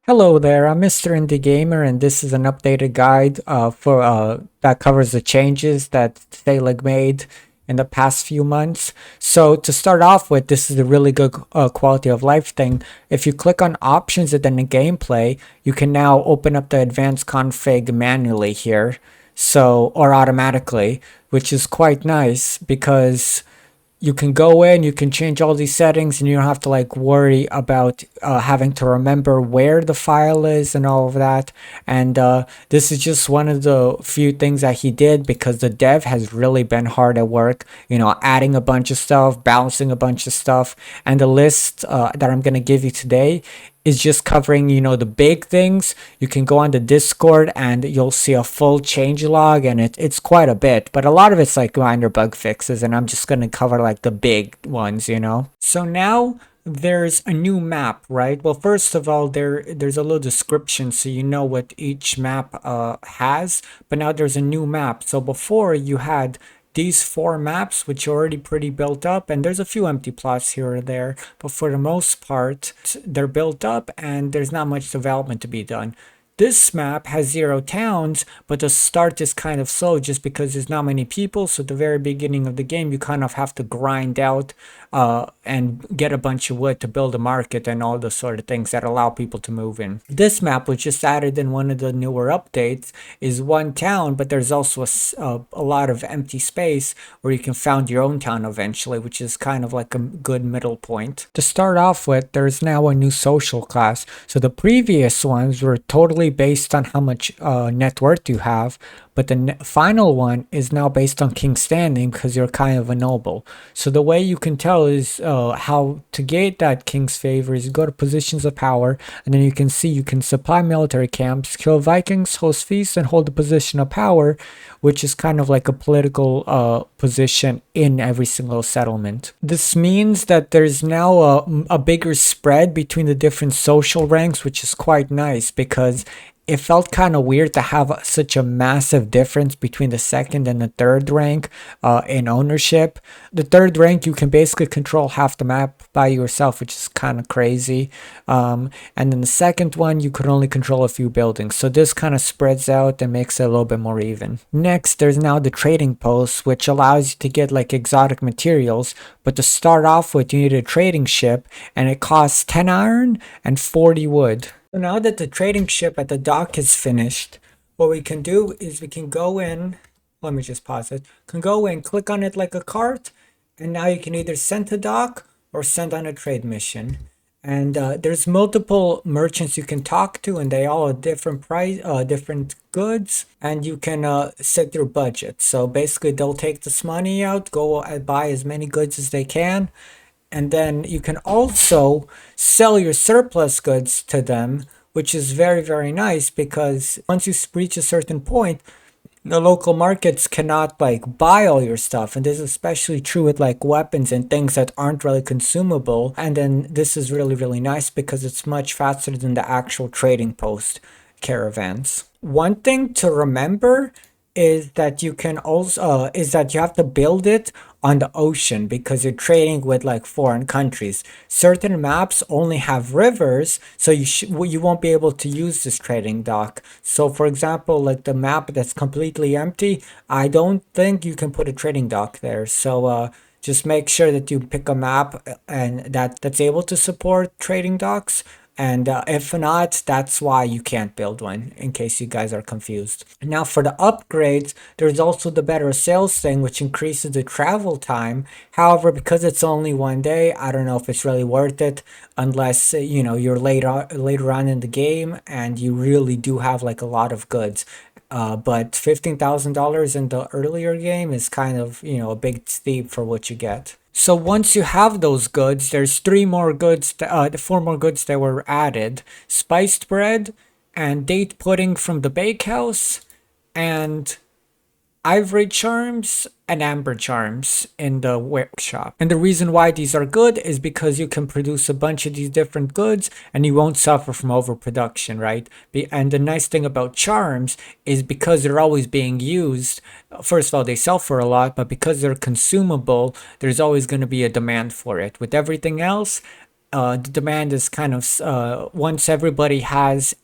Hello there, I'm Mr. Indie Gamer, and this is an updated guide for that covers the changes that Saelig made in the past few months. So to start off with, this is a really good quality of life thing. If you click on options and then the gameplay, you can now open up the advanced config manually here, so or automatically, which is quite nice because you can go in, you can change all these settings, and you don't have to like worry about having to remember where the file is and all of that. And this is just one of the few things that he did because the dev has really been hard at work, adding a bunch of stuff, balancing a bunch of stuff. And the list that I'm going to give you today is just covering, the big things. You can go on the Discord and you'll see a full change log, and it's quite a bit, but a lot of it's like minor bug fixes, and I'm just going to cover like the big ones. So now there's a new map, right? Well, first of all, there's a little description so you know what each map has, but now there's a new map. So before you had these four maps, which are already pretty built up, and there's a few empty plots here or there, but for the most part, they're built up and there's not much development to be done. This map has 0 towns, but the start is kind of slow just because there's not many people. So at the very beginning of the game, you kind of have to grind out and get a bunch of wood to build a market and all the sort of things that allow people to move in. This map, which just added in one of the newer updates, is 1 town, but there's also a lot of empty space where you can found your own town eventually, which is kind of like a good middle point. To start off with, there's now a new social class. So the previous ones were totally based on how much net worth you have, but the final one is now based on king standing because you're kind of a noble. So the way you can tell is how to get that king's favor is go to positions of power, and then you can see you can supply military camps, kill Vikings, host feasts, and hold the position of power, which is kind of like a political position in every single settlement. This means that there's now a bigger spread between the different social ranks, which is quite nice because it felt kind of weird to have such a massive difference between the second and the third rank in ownership. The third rank, you can basically control half the map by yourself, which is kind of crazy. And then the second one, you could only control a few buildings. So this kind of spreads out and makes it a little bit more even. Next, there's now the trading post, which allows you to get like exotic materials. But to start off with, you need a trading ship, and it costs 10 iron and 40 wood. So now that the trading ship at the dock is finished, what we can do is we can go in, let me just pause it, can go in, click on it like a cart, and now you can either send to dock or send on a trade mission. And there's multiple merchants you can talk to, and they all have different price, different goods, and you can set your budget. So basically, they'll take this money out, go buy as many goods as they can, and then you can also sell your surplus goods to them, which is very, very nice because once you reach a certain point, the local markets cannot like buy all your stuff. And this is especially true with like weapons and things that aren't really consumable. And then this is really, really nice because it's much faster than the actual trading post caravans. One thing to remember is that you can also is that you have to build it on the ocean because you're trading with like foreign countries. Certain maps only have rivers, so you won't be able to use this trading dock. So for example, like the map that's completely empty, I don't think you can put a trading dock there. So just make sure that you pick a map and that's able to support trading docks. And if not, that's why you can't build one, in case you guys are confused. Now for the upgrades, there's also the better sales thing, which increases the travel time. However, because it's only 1 day, I don't know if it's really worth it unless, you're later on in the game and you really do have like a lot of goods. But $15,000 in the earlier game is kind of, a big steep for what you get. So once you have those goods, there's four more goods that were added: spiced bread and date pudding from the bakehouse, and ivory charms and amber charms in the workshop. And the reason why these are good is because you can produce a bunch of these different goods and you won't suffer from overproduction, right? And the nice thing about charms is because they're always being used, first of all, they sell for a lot, but because they're consumable, there's always going to be a demand for it. With everything else, the demand is kind of once everybody has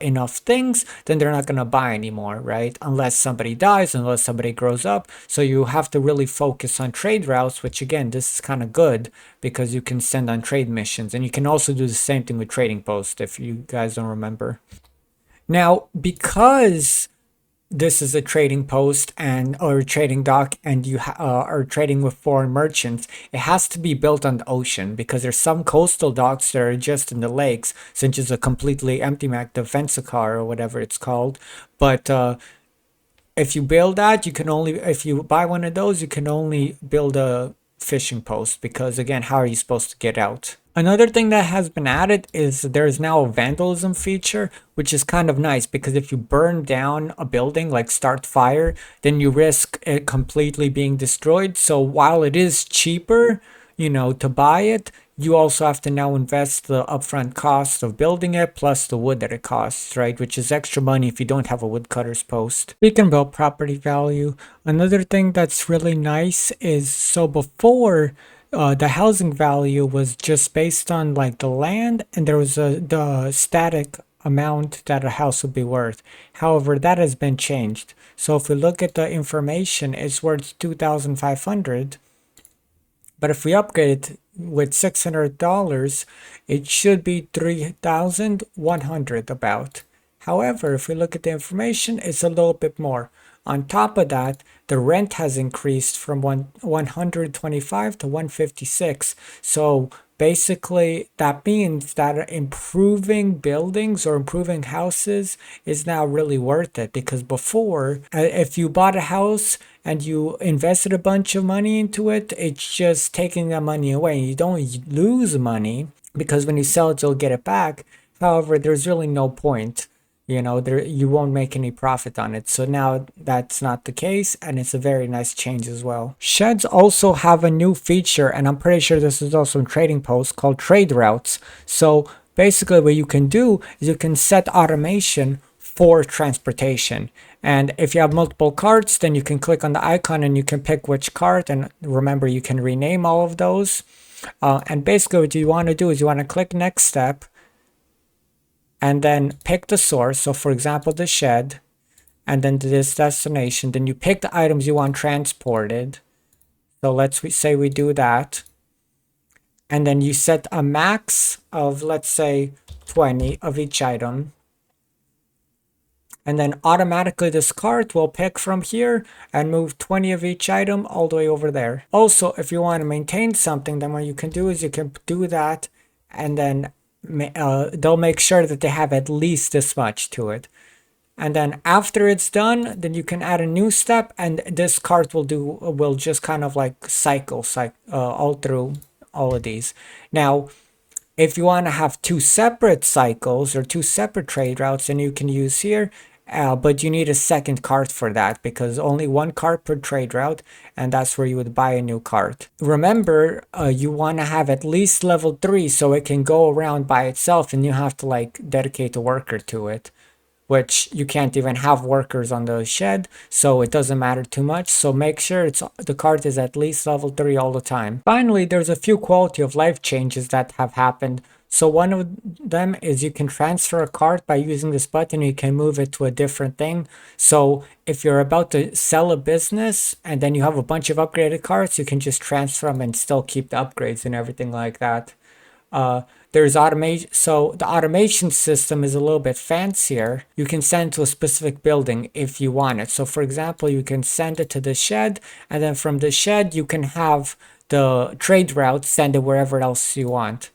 enough things, then they're not going to buy anymore, right? Unless somebody dies, unless somebody grows up. So you have to really focus on trade routes, which again, this is kind of good because you can send on trade missions, and you can also do the same thing with trading posts if you guys don't remember. Now, because this is a trading post and or a trading dock, and you are trading with foreign merchants, it has to be built on the ocean because there's some coastal docks that are just in the lakes, such as a completely empty Mac defense car or whatever it's called. But if you build that, you can only, if you buy one of those, you can only build a fishing post because again, how are you supposed to get out? Another thing that has been added is there is now a vandalism feature, which is kind of nice because if you burn down a building, like start fire, then you risk it completely being destroyed. So while it is cheaper, you know, to buy it, you also have to now invest the upfront cost of building it plus the wood that it costs, right? Which is extra money if you don't have a woodcutter's post. Speaking about property value, another thing that's really nice is, so before the housing value was just based on like the land, and there was the static amount that a house would be worth. However, that has been changed. So if we look at the information, it's worth 2,500. But if we upgrade it with $600, it should be 3,100 about. However, if we look at the information, it's a little bit more. On top of that, the rent has increased from 125 to 156. So basically, that means that improving buildings or improving houses is now really worth it, because before, if you bought a house and you invested a bunch of money into it, it's just taking that money away. You don't lose money because when you sell it, you'll get it back. However, there's really no point. You know, you won't make any profit on it. So now that's not the case, and it's a very nice change as well. Sheds also have a new feature, and I'm pretty sure this is also in trading posts, called trade routes. So basically what you can do is you can set automation for transportation. And if you have multiple carts, then you can click on the icon and you can pick which cart, and remember, you can rename all of those. And basically what you want to do is you want to click next step, and then pick the source. So for example, the shed, and then this destination. Then you pick the items you want transported. So let's say we do that. And then you set a max of, let's say, 20 of each item. And then automatically this cart will pick from here and move 20 of each item all the way over there. Also, if you want to maintain something, then what you can do is you can do that, and then they'll make sure that they have at least this much to it. And then after it's done, then you can add a new step, and this cart will just kind of like cycle all through all of these. Now, if you want to have two separate cycles or two separate trade routes, then you can use here. But you need a second cart for that, because only one cart per trade route, and that's where you would buy a new cart. Remember, you want to have at least level 3 so it can go around by itself, and you have to like dedicate a worker to it, which you can't even have workers on the shed, so it doesn't matter too much. So make sure the cart is at least level 3 all the time. Finally, there's a few quality of life changes that have happened. So one of them is you can transfer a cart by using this button. You can move it to a different thing. So if you're about to sell a business and then you have a bunch of upgraded carts, you can just transfer them and still keep the upgrades and everything like that. There's automation. So the automation system is a little bit fancier. You can send to a specific building if you want it. So for example, you can send it to the shed, and then from the shed, you can have the trade route send it wherever else you want.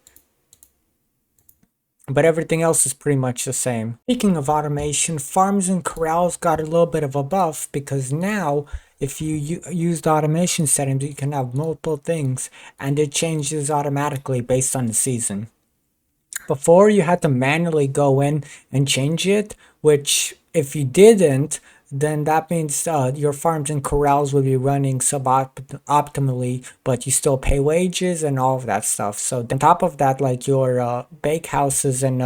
But everything else is pretty much the same. Speaking of automation, farms and corrals got a little bit of a buff, because now if you use the automation settings, you can have multiple things, and it changes automatically based on the season. Before, you had to manually go in and change it, which if you didn't, then that means your farms and corrals will be running suboptimally, but you still pay wages and all of that stuff. So on top of that, like your bake houses and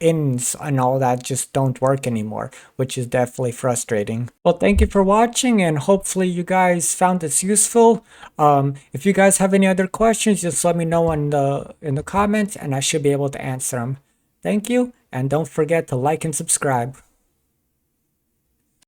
ins and all that just don't work anymore, which is definitely frustrating. Well, thank you for watching, and hopefully you guys found this useful. If you guys have any other questions, just let me know in the comments and I should be able to answer them. Thank you, and don't forget to like and subscribe.